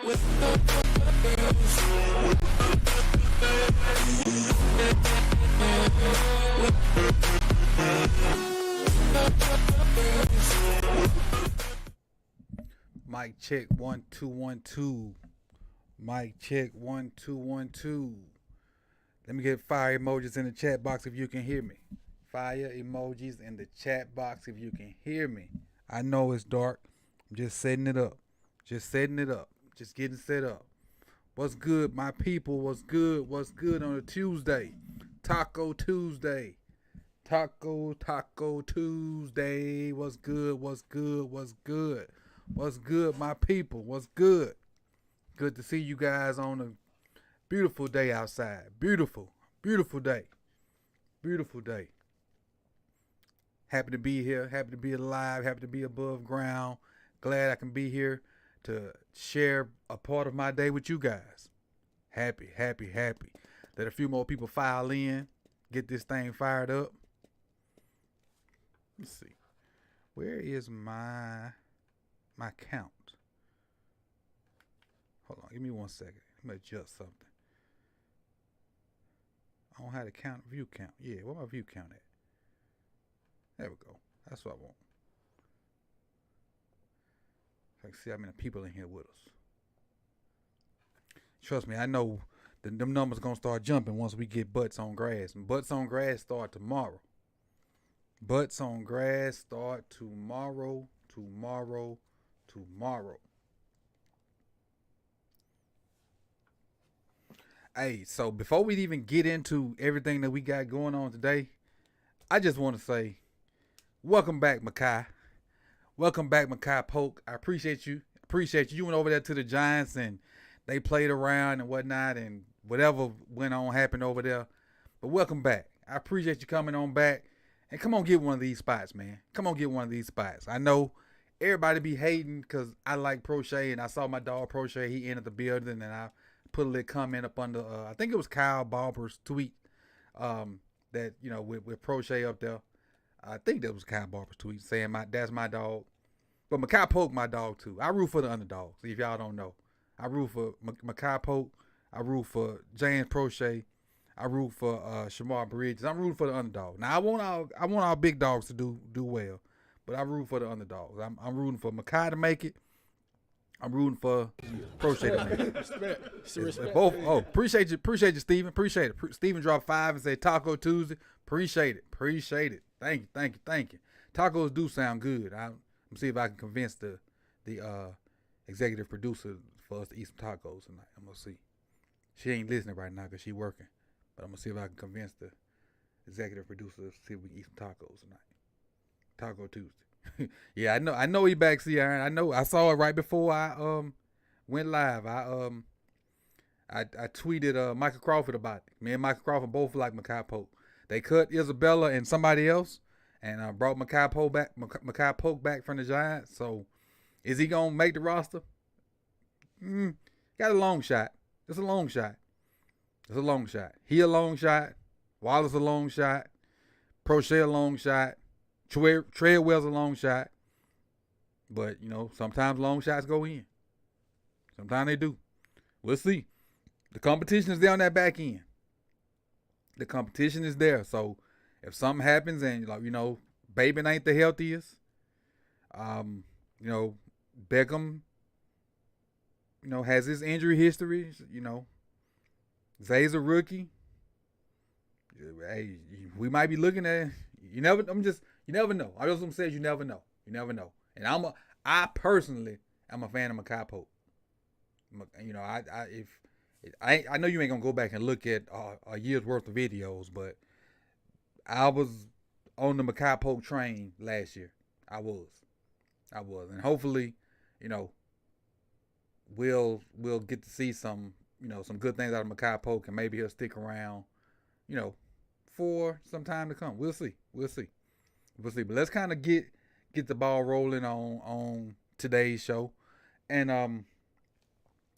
Mic check 1 2 1 2. Mic check 1 2 1 2. Let me get fire emojis in the chat box if you can hear me. Fire emojis in the chat box if you can hear me. I know it's dark. I'm just setting it up. Just setting it up. Just getting set up. What's good, my people? What's good? What's good on a Tuesday? Taco Tuesday. Taco Tuesday. What's good? What's good? What's good? What's good, my people? What's good? Good to see you guys on a beautiful day outside. Beautiful day. Beautiful day. Happy to be here. Happy to be alive. Happy to be above ground. Glad I can be here to share a part of my day with you guys. Happy. Let a few more people file in. Get this thing fired up. Let's see. Where is my count? Hold on. Give me 1 second. Let me adjust something. I don't have the view count. Yeah, where my view count at? There we go. That's what I want. I can see how many people in here with us. Trust me, I know them numbers gonna start jumping once we get Butts on Grass. And Butts on Grass start tomorrow. Butts on Grass start tomorrow. Hey, so before we even get into everything that we got going on today, I just want to say, welcome back, Makai. Welcome back, Makai Polk. I appreciate you. You went over there to the Giants and they played around and whatnot and whatever went on happened over there. But welcome back. I appreciate you coming on back. And come on, get one of these spots, man. Come on, get one of these spots. I know everybody be hating because I like Prochet and I saw my dog Prochet. He entered the building and I put a little comment up under, I think it was Kyle Barber's tweet that, you know, with Prochet up there. I think that was Kyle Barber's tweet saying that's my dog. But Makai Polk, my dog too. I root for the underdogs, if y'all don't know. I root for Makai Polk. I root for James Prochet. I root for Shamar Bridges. I'm rooting for the underdog. Now I want our big dogs to do well, but I root for the underdogs. I'm rooting for Makai to make it. I'm rooting for Prochet to make it. Respect. Both. Oh, appreciate you, Steven. Appreciate it. Steven dropped 5 and said Taco Tuesday. Appreciate it. Thank you. Tacos do sound good. I'm see if I can convince the executive producer for us to eat some tacos tonight. I'm gonna see. She ain't listening right now because she working. But I'm going to see if I can convince the executive producer to see if we can eat some tacos tonight. Taco Tuesday. Yeah, I know he back, C Iron. I know. I saw it right before I went live. I tweeted Michael Crawford about it. Me and Michael Crawford both like Makai Polk. They cut Isabella and somebody else and brought Makai Polk back from the Giants. So is he going to make the roster? Got a long shot. It's a long shot. He a long shot. Wallace a long shot. Prochet a long shot. Treadwell's a long shot. But, you know, sometimes long shots go in. Sometimes they do. We'll see. The competition is there on that back end. The competition is there. So, if something happens and, like, you know, Baben ain't the healthiest, you know, Beckham, you know, has his injury history, you know, Zay's a rookie. Hey, we might be looking at. You never know. I just said you never know. And I personally am a fan of Makai Polk. You know, I know you ain't gonna go back and look at a year's worth of videos, but I was on the Makai Polk train last year. I was, and hopefully, you know, we'll get to see some good things out of Makai Polk, and maybe he'll stick around, you know, for some time to come. We'll see. But let's kind of get the ball rolling on today's show. And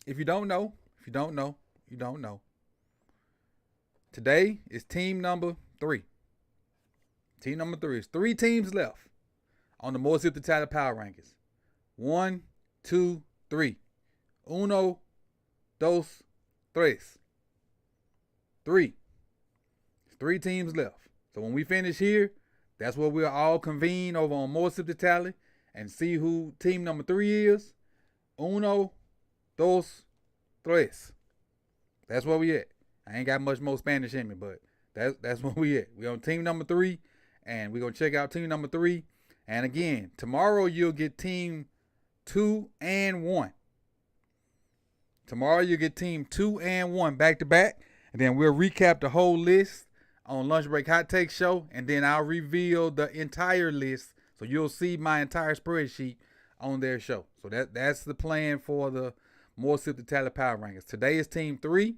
if you don't know, you don't know. Today is team number 3. Team number 3. It's 3 teams left on the More Zip the Tatted Power Rankings. 1, 2, 3. Uno, dos, tres. Three. There's 3 teams left. So when we finish here, that's where we'll all convene over on More Sip the Tally and see who team number 3 is. Uno, dos, tres. That's where we at. I ain't got much more Spanish in me, but that's where we at. We on team number 3, and we're gonna check out team number 3. And again, tomorrow you'll get team 2 and 1. Tomorrow you'll get team 2 and 1 back to back, and then we'll recap the whole list on Lunch Break Hot Take Show, and then I'll reveal the entire list, so you'll see my entire spreadsheet on their show. So that's the plan for the More Sip the Tally Power Rankings. Today is team 3.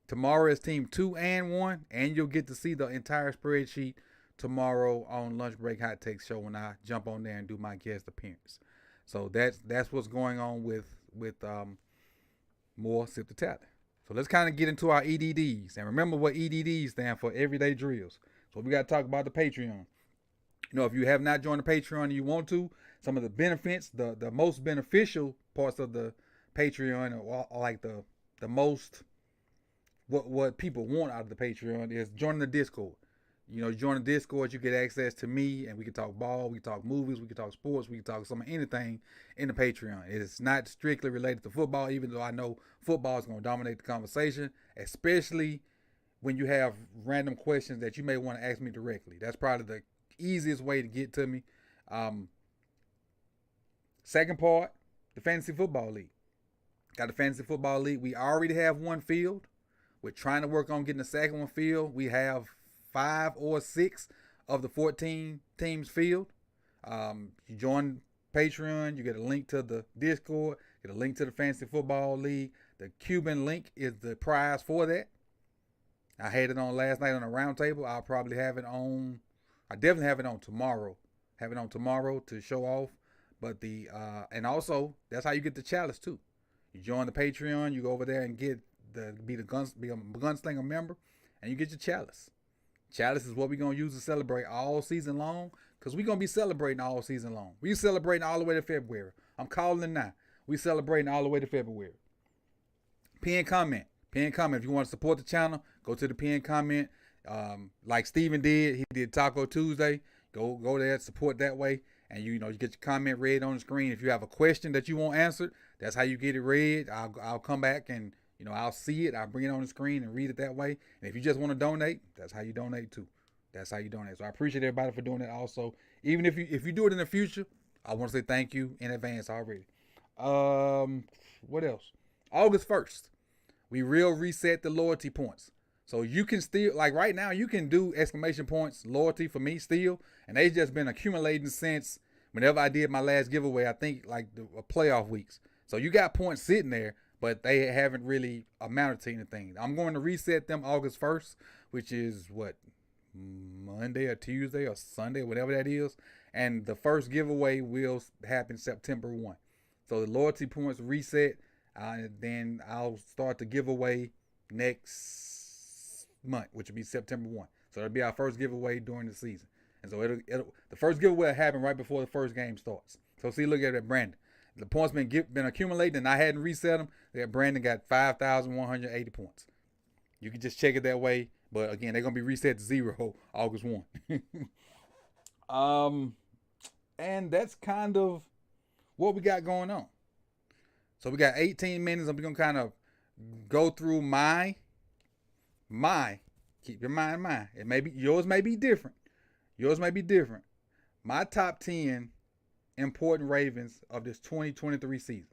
Tomorrow is team 2 and 1, and you'll get to see the entire spreadsheet tomorrow on Lunch Break Hot Take Show when I jump on there and do my guest appearance. So that's what's going on with More Sip the Tally. So let's kind of get into our EDDs. And remember what EDDs stand for, Everyday Drills. So we got to talk about the Patreon. You know, if you have not joined the Patreon and you want to, some of the benefits, the most beneficial parts of the Patreon are like the most, what people want out of the Patreon is joining the Discord. You know, join the Discord, you get access to me, and we can talk ball, we can talk movies, we can talk sports, we can talk anything in the Patreon. It's not strictly related to football, even though I know football is going to dominate the conversation, especially when you have random questions that you may want to ask me directly. That's probably the easiest way to get to me. Second part, the Fantasy Football League. Got the Fantasy Football League. We already have one field. We're trying to work on getting the second one filled. We have 5 or 6 of the 14 teams field. You join Patreon, you get a link to the Discord, get a link to the Fantasy Football League. The Cuban link is the prize for that. I had it on last night on a round table. I'll probably have it on. I definitely have it on tomorrow. Have it on tomorrow to show off. But and also that's how you get the chalice too. You join the Patreon, you go over there and be a gunslinger member, and you get your chalice. Chalice is what we're going to use to celebrate all season long, because we're going to be celebrating all season long. We're celebrating all the way to February. I'm calling it now. We're celebrating all the way to February. Pin comment. If you want to support the channel, go to the pin comment. Like Steven did. He did Taco Tuesday. Go there, support that way. And you get your comment read on the screen. If you have a question that you want answered, that's how you get it read. I'll come back and I'll see it. I'll bring it on the screen and read it that way. And if you just want to donate, that's how you donate too. That's how you donate. So I appreciate everybody for doing that also. Even if you do it in the future, I want to say thank you in advance already. What else? August 1st, we will reset the loyalty points. So you can still, like right now, you can do exclamation points loyalty for me still. And they've just been accumulating since whenever I did my last giveaway, I think like the playoff weeks. So you got points sitting there, but they haven't really amounted to anything. I'm going to reset them August 1st, which is what, Monday or Tuesday or Sunday, whatever that is. And the first giveaway will happen September 1. So the loyalty points reset, then I'll start the giveaway next month, which will be September 1. So it'll be our first giveaway during the season. And so the first giveaway will happen right before the first game starts. So see, look at that, Brandon. The points been accumulating, and I hadn't reset them. Brandon got 5,180 points. You can just check it that way. But again, they're gonna be reset to 0 August 1. And that's kind of what we got going on. So we got 18 minutes, and we're gonna kind of go through my. Keep your mind in mind. Yours may be different. My top 10 important Ravens of this 2023 season.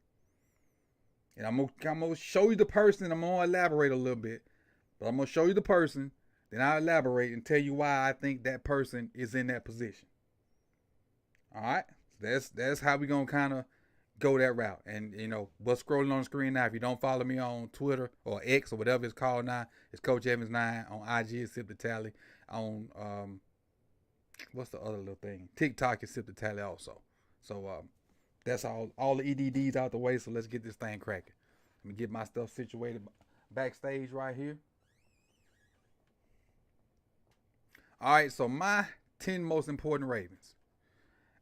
And I'm gonna show you the person. I'm gonna elaborate a little bit, but I'm gonna show you the person. Then I'll elaborate and tell you why I think that person is in that position. All right, that's how we gonna kind of go that route. And what's scrolling on the screen now? If you don't follow me on Twitter or X or whatever it's called now, it's Coach Evans 9 on IG. Is Sip the Tally on what's the other little thing? TikTok is Sip the Tally also. So that's all the EDDs out the way. So let's get this thing cracking. Let me get my stuff situated backstage right here. All right, so my 10 most important Ravens.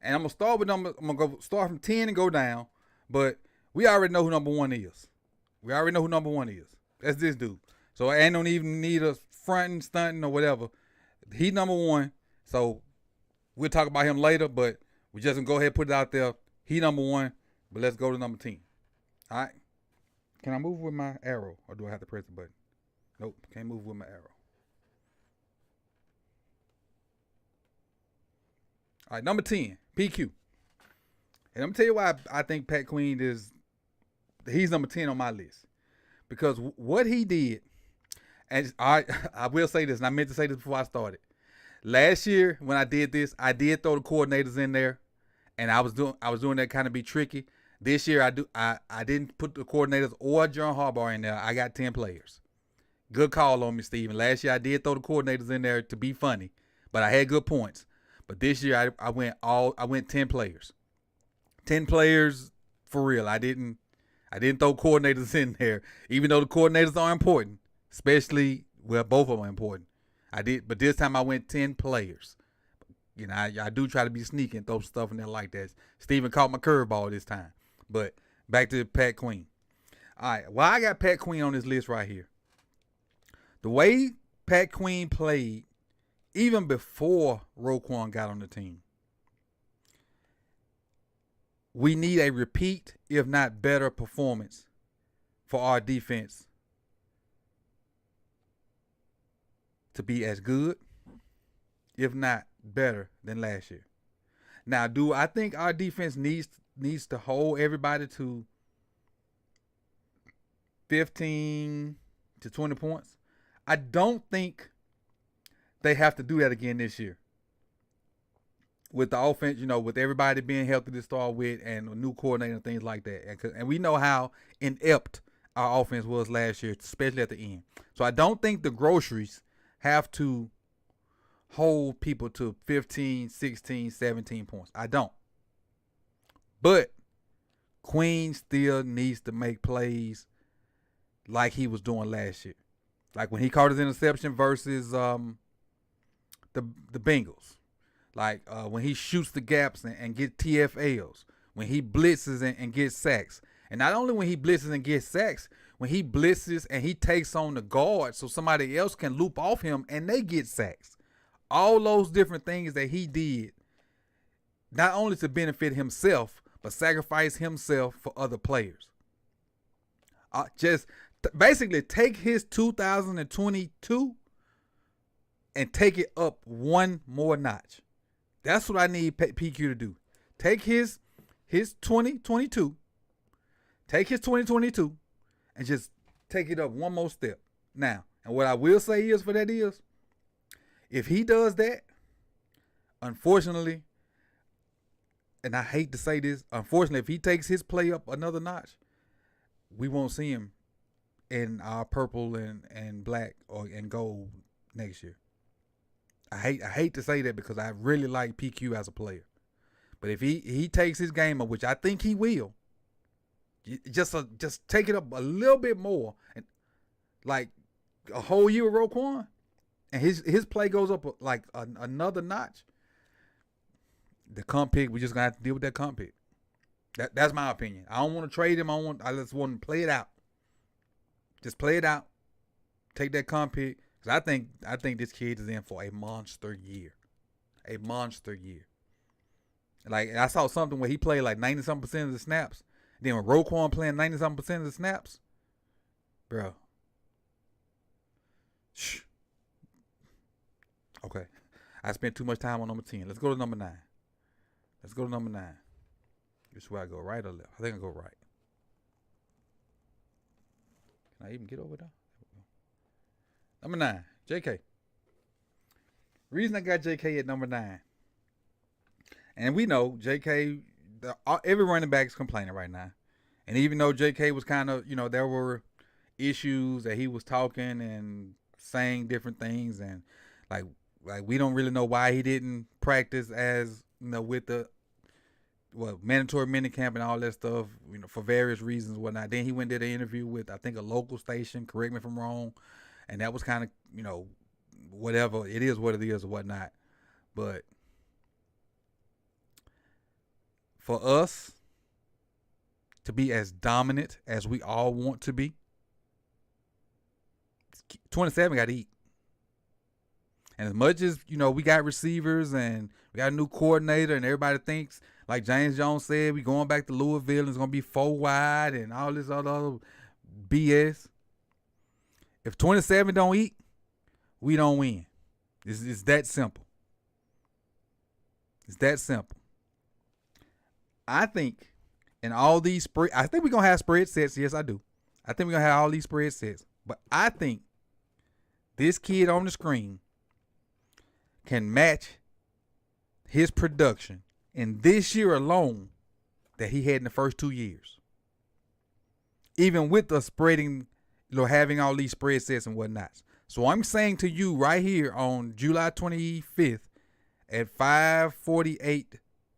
And I'm going to start with numbers. I'm going to go start from 10 and go down. But We already know who number one is. We already know who number one is. That's this dude. So I don't even need us fronting, stunting, or whatever. He number one. So we'll talk about him later, but we just gonna go ahead and put it out there. He number one, but let's go to number 10. All right. Can I move with my arrow, or do I have to press the button? Nope, can't move with my arrow. All right, number 10, PQ. And I'm gonna tell you why I think Pat Queen he's number 10 on my list. Because what he did, and I will say this, and I meant to say this before I started. Last year when I did this, I did throw the coordinators in there, and I was doing that kind of be tricky. This year I didn't put the coordinators or John Harbaugh in there. I got 10 players. Good call on me, Steven. Last year I did throw the coordinators in there to be funny, but I had good points. But this year I went 10 players. 10 players for real. I didn't throw coordinators in there, even though the coordinators are important, especially both of them are important. I did, but this time I went 10 players. You know, I do try to be sneaky and throw stuff in there like that. Steven caught my curveball this time. But back to Pat Queen. All right, well, I got Pat Queen on this list right here. The way Pat Queen played, even before Roquan got on the team, we need a repeat, if not better, performance for our defense to be as good, if not better, than last year. Now, do I think our defense needs to hold everybody to 15 to 20 points? I don't think they have to do that again this year. With the offense, with everybody being healthy to start with and a new coordinator and things like that. And we know how inept our offense was last year, especially at the end. So I don't think the groceries have to hold people to 15, 16, 17 points. I don't. But Queen still needs to make plays like he was doing last year. Like when he caught his interception versus the Bengals. Like when he shoots the gaps and gets TFLs. When he blitzes and gets sacks. And not only when he blitzes and gets sacks, when he blitzes and he takes on the guard so somebody else can loop off him and they get sacks. All those different things that he did, not only to benefit himself, but sacrifice himself for other players. Basically take his 2022 and take it up one more notch. That's what I need PQ to do. Take his 2022, and just take it up one more step. Now, and what I will say is if he does that, unfortunately, and I hate to say this, unfortunately, if he takes his play up another notch, we won't see him in our purple and black and gold next year. I hate to say that because I really like PQ as a player. But if he takes his game up, which I think he will, just take it up a little bit more, and like a whole year with Roquan, and his play goes up like another notch. The comp pick, we're just gonna have to deal with that comp pick. That's my opinion. I don't want to trade him. I just want to play it out. Just play it out. Take that comp pick. Cause I think this kid is in for a monster year. A monster year. Like I saw something where he played like 90-something% of the snaps. Then when Roquan playing 90-something% of the snaps, bro. Shh. Okay. I spent too much time on number 10. Let's go to number 9. This is where I go, right or left? I think I go right. Can I even get over there? Number 9, JK. Reason I got JK at number 9. And we know JK, every running back is complaining right now. And even though JK was kind of, there were issues that he was talking and saying different things. And like we don't really know why he didn't practice as, with the mandatory minicamp and all that stuff, for various reasons and whatnot. Then he went and did an interview with, I think, a local station. Correct me if I'm wrong. And that was kind of, whatever. It is what it is or whatnot. But for us to be as dominant as we all want to be, 27 got to eat. And as much as, we got receivers and we got a new coordinator and everybody thinks, like James Jones said, we going back to Louisville and it's going to be 4 wide and all this other BS. If 27 don't eat, we don't win. It's that simple. It's that simple. I think in all these spread, I think we're going to have spread sets. Yes, I do. I think we're going to have all these spread sets. But I think this kid on the screen can match his production in this year alone that he had in the first 2 years. Even with the spreading, having all these spread sets and whatnot. So I'm saying to you right here on July 25th at 5:48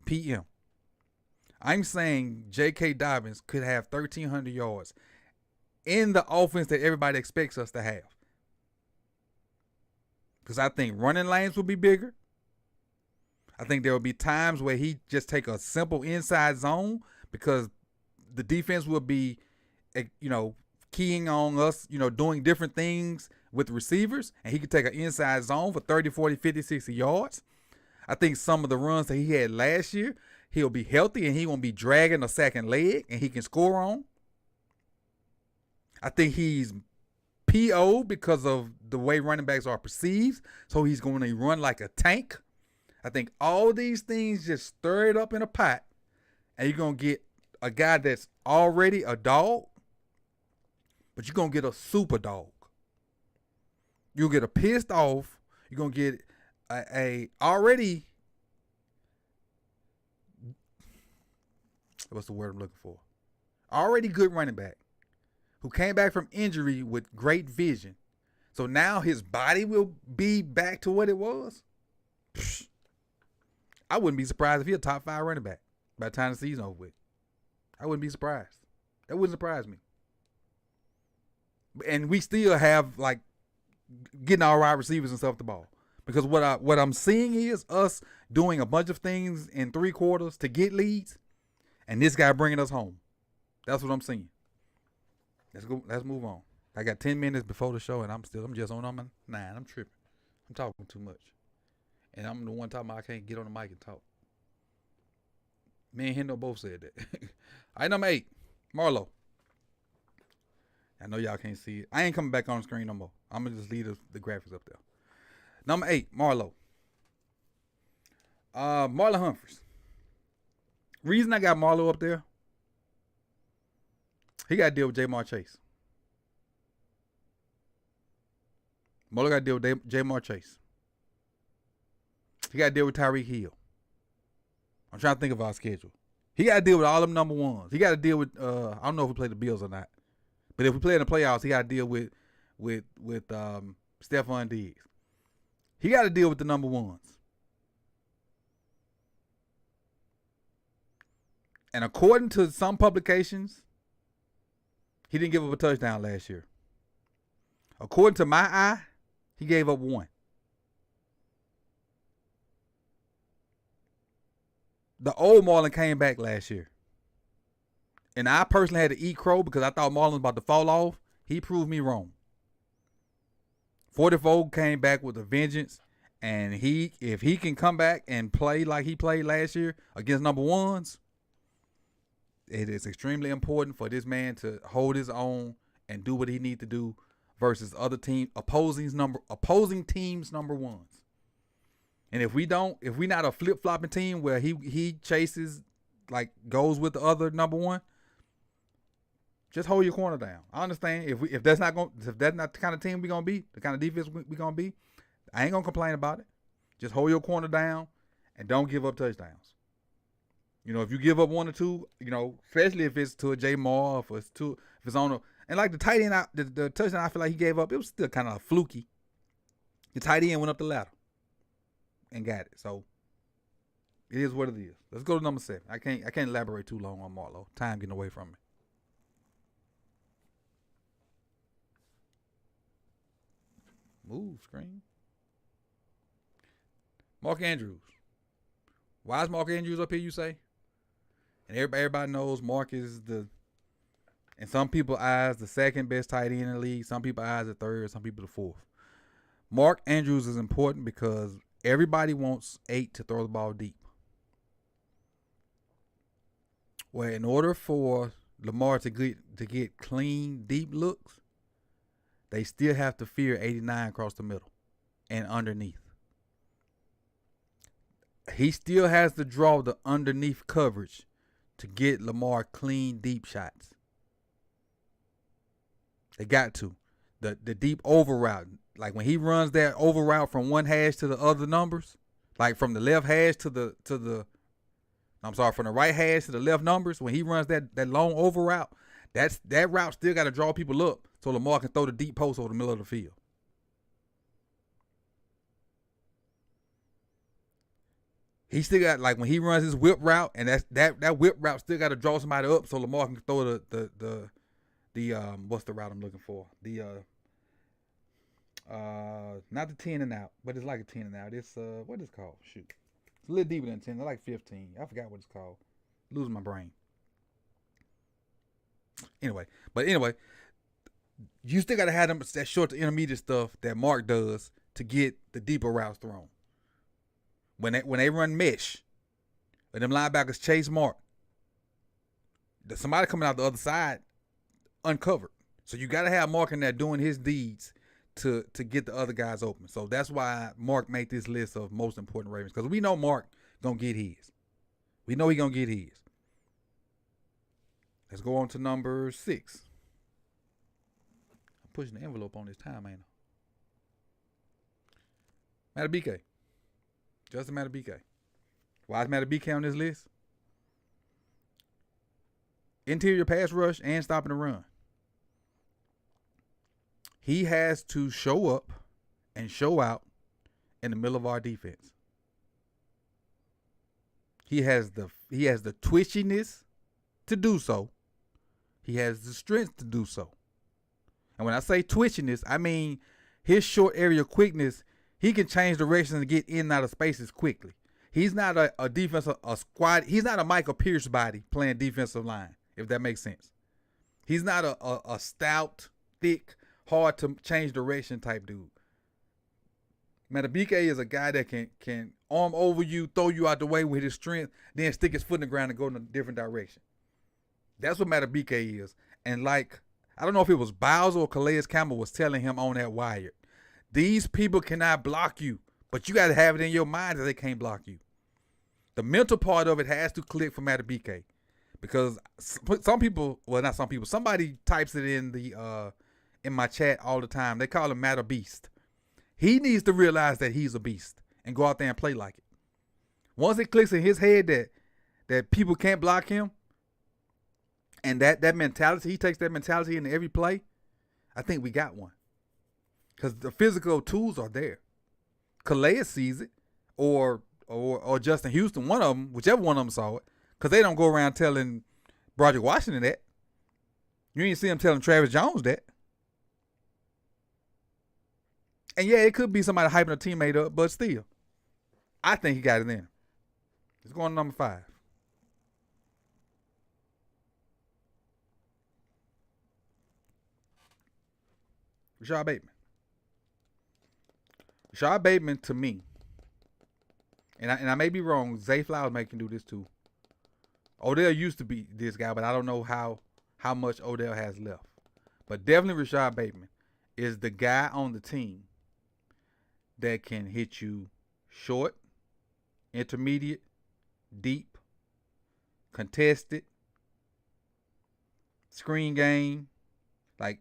p.m., I'm saying J.K. Dobbins could have 1,300 yards in the offense that everybody expects us to have. Because I think running lanes will be bigger. I think there will be times where he just take a simple inside zone because the defense will be, keying on us, doing different things with receivers, and he could take an inside zone for 30, 40, 50, 60 yards. I think some of the runs that he had last year, he'll be healthy and he won't be dragging a second leg and he can score on. I think he's PO because of the way running backs are perceived, so he's going to run like a tank. I think all these things just stir it up in a pot, and you're going to get a guy that's already a dog, but you're going to get a super dog. You'll get a pissed off. You're going to get a already, what's the word I'm looking for? Already good running back who came back from injury with great vision. So now his body will be back to what it was. Psh, I wouldn't be surprised if he's a top 5 running back by the time the season over with. I wouldn't be surprised. That wouldn't surprise me. And we still have getting our wide receivers and stuff the ball. Because what I'm seeing is us doing a bunch of things in 3 quarters to get leads, and this guy bringing us home. That's what I'm seeing. Let's go. Let's move on. I got 10 minutes before the show, and I'm just on number 9. I'm tripping. I'm talking too much. And I'm the one talking about I can't get on the mic and talk. Me and Hendo both said that. All right, number 8, Marlo. I know y'all can't see it. I ain't coming back on the screen no more. I'm going to just leave the graphics up there. Number 8, Marlo. Marlon Humphreys. Reason I got Marlo up there, he got to deal with Jamar Chase. Marlo got to deal with Jamar Chase. He got to deal with Tyreek Hill. I'm trying to think of our schedule. He got to deal with all them number ones. He got to deal with, I don't know if we play the Bills or not. But if we play in the playoffs, he got to deal with Stephon Diggs. He got to deal with the number ones. And according to some publications, he didn't give up a touchdown last year. According to my eye, he gave up 1. The old Marlon came back last year. And I personally had to eat crow because I thought Marlon was about to fall off. He proved me wrong. 44 came back with a vengeance. And if he can come back and play like he played last year against number ones, it is extremely important for this man to hold his own and do what he needs to do versus other opposing teams number ones. And if we're not a flip-flopping team where he chases, goes with the other number one, just hold your corner down. I understand if that's not the kind of team we're gonna be, the kind of defense we're gonna be, I ain't gonna complain about it. Just hold your corner down and don't give up touchdowns. If you give up 1 or 2, especially if it's to a Jamar, if it's on the tight end, the touchdown I feel like he gave up, it was still kind of fluky. The tight end went up the ladder and got it. So it is what it is. Let's go to number 7. I can't elaborate too long on Marlo. Time getting away from me. Move screen. Mark Andrews. Why is Mark Andrews up here, you say? And everybody knows Mark is the In some people's eyes, the second best tight end in the league. Some people's eyes, the third. Some people, the fourth. Mark Andrews is important because everybody wants 8 to throw the ball deep. Well, in order for Lamar to get clean, deep looks, they still have to fear 89 across the middle and underneath. He still has to draw the underneath coverage to get Lamar clean, deep shots. They got to. The deep over route. Like when he runs that over route from one hash to the other numbers, like from the left hash from the right hash to the left numbers, when he runs that long over route, that route still got to draw people up so Lamar can throw the deep post over the middle of the field. He still got, like when he runs his whip route, and that whip route still got to draw somebody up so Lamar can throw the what's the route I'm looking for? Not the 10 and out, but it's like a 10 and out. It's what is it called? Shoot. It's a little deeper than 10. It's like 15. I forgot what it's called. Losing my brain. Anyway, you still gotta have them that short to intermediate stuff that Mark does to get the deeper routes thrown. When they run mesh, and them linebackers chase Mark, somebody coming out the other side uncovered. So you gotta have Mark in there doing his deeds to get the other guys open. So that's why Mark made this list of most important Ravens, because we know Mark gonna get his. We know he gonna get his. Let's go on to number 6. I'm pushing the envelope on this time, ain't I? Matabike. Justin Matabike. Why is Matabike on this list? Interior pass rush and stopping the run. He has to show up and show out in the middle of our defense. He has the twitchiness to do so. He has the strength to do so. And when I say twitchiness, I mean his short area quickness. He can change directions and get in and out of spaces quickly. He's not a defensive squad. He's not a Michael Pierce body playing defensive line, if that makes sense. He's not a stout, thick, hard to change direction type dude. Matabike is a guy that can arm over you, throw you out the way with his strength, then stick his foot in the ground and go in a different direction. That's what Matabike is. And like, I don't know if it was Bowser or Calais Campbell was telling him on that wire, these people cannot block you, but you got to have it in your mind that they can't block you. The mental part of it has to click for Matabike, because somebody types it in my chat all the time. They call him Mata Beast. He needs to realize that he's a beast and go out there and play like it. Once it clicks in his head that people can't block him, and that mentality, he takes that mentality into every play, I think we got one. Because the physical tools are there. Calais sees it, or Justin Houston, one of them, whichever one of them saw it, because they don't go around telling Broderick Washington that. You ain't see him telling Travis Jones that. And yeah, it could be somebody hyping a teammate up, but still, I think he got it in. Let's go on to number 5. Rashad Bateman. Rashad Bateman, to me, and I may be wrong, Zay Flowers can do this too. Odell used to be this guy, but I don't know how much Odell has left. But definitely Rashad Bateman is the guy on the team that can hit you short, intermediate, deep, contested, screen game, like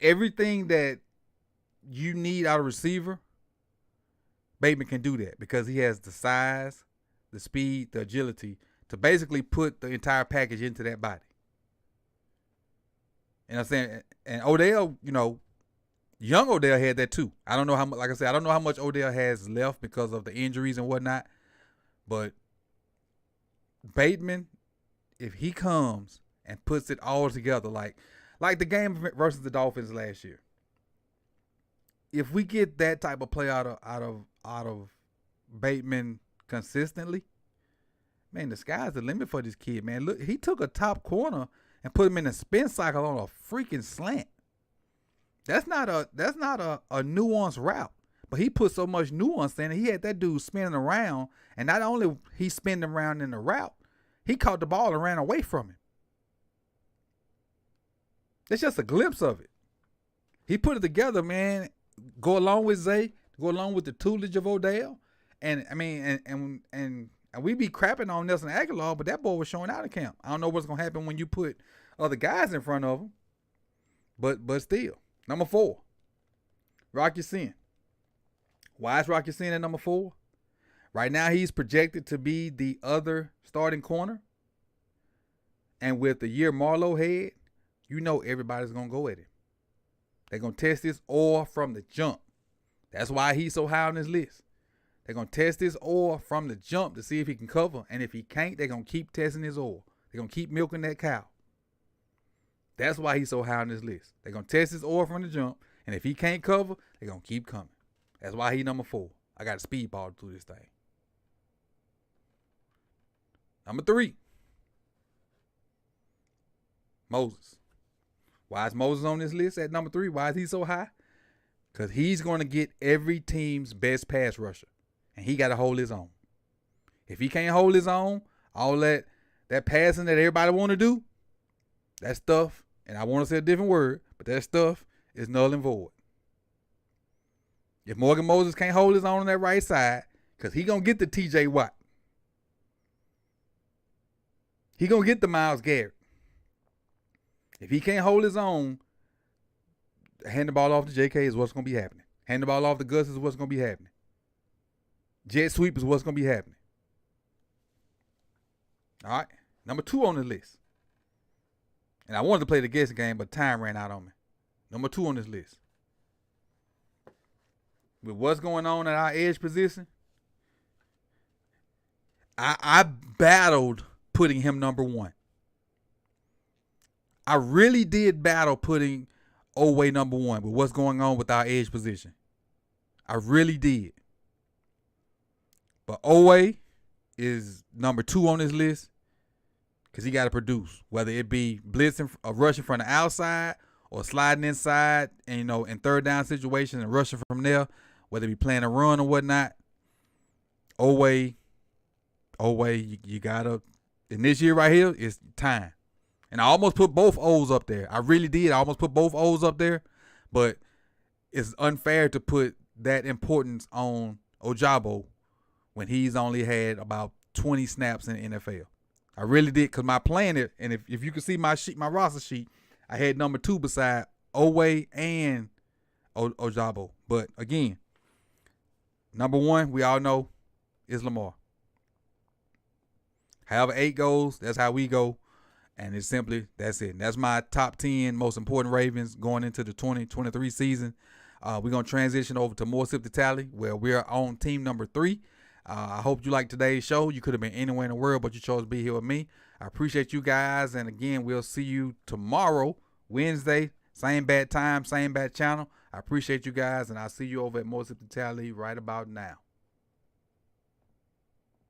everything that you need out of receiver. Bateman can do that because he has the size, the speed, the agility to basically put the entire package into that body. And I'm saying, and Odell, young Odell had that too. I don't know how much, like I said, I don't know how much Odell has left because of the injuries and whatnot. But Bateman, if he comes and puts it all together, like the game versus the Dolphins last year, if we get that type of play out of Bateman consistently, man, the sky's the limit for this kid, man. Look, he took a top corner and put him in a spin cycle on a freaking slant. That's not a nuanced route. But he put so much nuance in it. He had that dude spinning around, and not only he spinning around in the route, he caught the ball and ran away from him. That's just a glimpse of it. He put it together, man. Go along with Zay, go along with the tutelage of Odell, and I mean, and we be crapping on Nelson Aguilar, but that boy was showing out in camp. I don't know what's gonna happen when you put other guys in front of him, but still, number 4, Rock Ya-Sin. Why is Rock Ya-Sin at number 4? Right now, he's projected to be the other starting corner, and with the year Marlowe had, you know everybody's gonna go at him. They're going to test his oil from the jump. That's why he's so high on this list. They're going to test his oil from the jump to see if he can cover. And if he can't, they're going to keep testing his oil. They're going to keep milking that cow. That's why he's so high on this list. They're going to test his oil from the jump. And if he can't cover, they're going to keep coming. That's why he's number 4. I got a speedball through this thing. Number 3. Moses. Why is Moses on this list at number 3? Why is he so high? Because he's going to get every team's best pass rusher. And he got to hold his own. If he can't hold his own, all that passing that everybody want to do, that stuff, and I want to say a different word, but that stuff is null and void. If Morgan Moses can't hold his own on that right side, because he going to get the TJ Watt. He going to get the Myles Garrett. If he can't hold his own, hand the ball off to JK is what's going to be happening. Hand the ball off to Gus is what's going to be happening. Jet sweep is what's going to be happening. All right. Number 2 on the list. And I wanted to play the guessing game, but time ran out on me. Number 2 on this list. With what's going on at our edge position, I battled putting him number 1. I really did battle putting Oweh number 1 with what's going on with our edge position. I really did. But Oweh is number 2 on this list because he got to produce, whether it be blitzing or rushing from the outside or sliding inside and, in third down situations and rushing from there, whether it be playing a run or whatnot. Oweh, you got to, in this year right here, it's time. And I almost put both O's up there. I really did. I almost put both O's up there. But it's unfair to put that importance on Ojabo when he's only had about 20 snaps in the NFL. I really did, because my plan, and if you can see my roster sheet, I had number 2 beside Oweh and Ojabo. But again, number 1, we all know, is Lamar. However 8 goes, that's how we go. And it's simply, that's it. And that's my top 10 most important Ravens going into the 2023 season. We're going to transition over to more Sip the Tally, where we're on team number 3. I hope you liked today's show. You could have been anywhere in the world, but you chose to be here with me. I appreciate you guys. And again, we'll see you tomorrow, Wednesday, same bad time, same bad channel. I appreciate you guys, and I'll see you over at more Sip the Tally right about now.